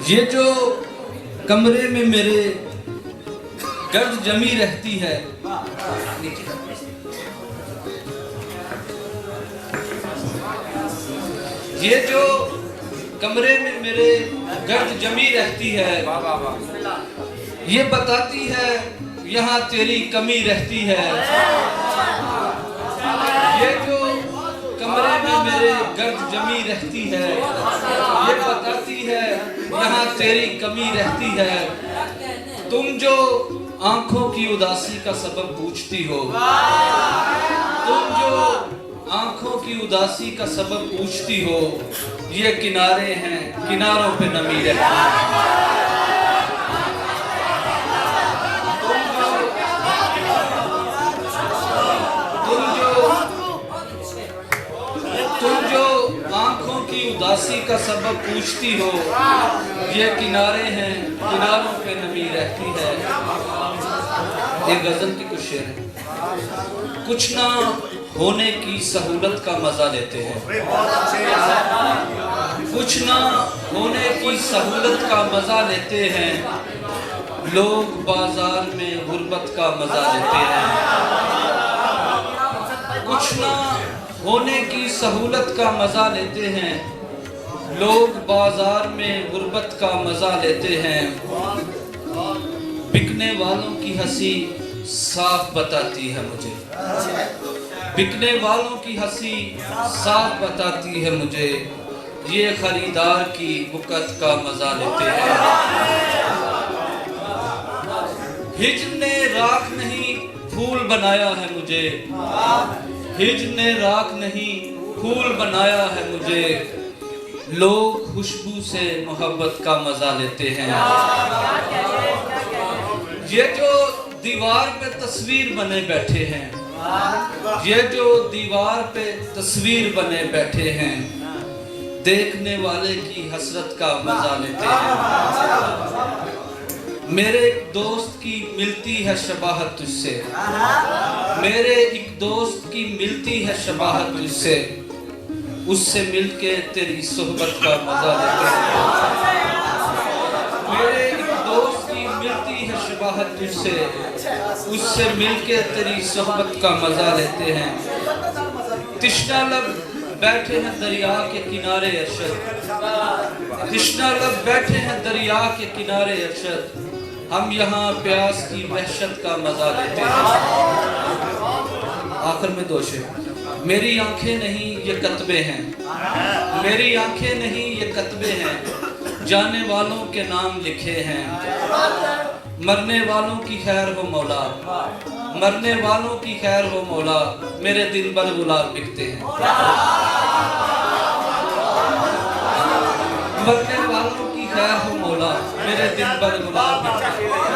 ये जो कमरे में मेरे गर्द जमी रहती है, ये जो कमरे में मेरे गर्द जमी रहती है, ये बताती है यहाँ तेरी कमी रहती है। ये जो कमरे में मेरे गर्द जमी रहती है, ये बताती है यहाँ तेरी कमी रहती है। तुम जो आंखों की उदासी का सबब पूछती हो, तुम जो आंखों की उदासी का सबब पूछती हो, ये किनारे हैं, किनारों पे नमी रहती है। तुम जो आंखों की उदासी का सबब पूछती हो, ये किनारे हैं, किनारों पे नमी रहती है। ये गजल की कुछ शेर है। कुछ ना होने की सहूलत का मजा लेते हैं, कुछ ना होने की सहूलत का मजा लेते हैं, लोग बाजार में गुर्बत का मजा लेते हैं। कुछ ना होने की सहूलत का मजा लेते हैं, लोग बाजार में गुर्बत का मजा लेते हैं। बिकने वालों की हंसी साफ बताती है मुझे, बिकने वालों की हंसी साफ बताती है मुझे, ये खरीदार की बुकत का मजा लेते हैं। हिज्र ने राख नहीं फूल बनाया है मुझे, हिज्र ने राख नहीं फूल बनाया है मुझे, लोग खुशबू से मोहब्बत का मजा लेते हैं। ये जो दीवार पे तस्वीर बने बैठे हैं, ये जो दीवार पे तस्वीर बने बैठे हैं, देखने वाले की हसरत का मजा लेते हैं। मेरे एक दोस्त की मिलती है शबाहत तुझसे, मेरे एक दोस्त की मिलती है शबाहत तुझसे, उससे मिलके तेरी सोहबत का मजा लेते हैं। मेरे एक दोस्त की मिलती है शबाहत तुझसे, उससे मिलके तेरी सोहबत का मजा लेते हैं। तिश्ना लब बैठे हैं दरिया के किनारे अरशद, तिश्ना लब बैठे हैं दरिया के किनारे अरशद, हम यहाँ प्यास की वहशत का मजा लेते हैं। आखिर में दोष है, मेरी आंखें नहीं ये कतबे हैं, मेरी आंखें नहीं ये कतबे हैं, जाने वालों के नाम लिखे हैं। मरने वालों की खैर हो मौला, मरने वालों की खैर हो मौला, मेरे दिल भर गुलाब बिकते हैं। मरने वालों की खैर हो मौला, मेरे दिल भर गुलाब बिकते हैं।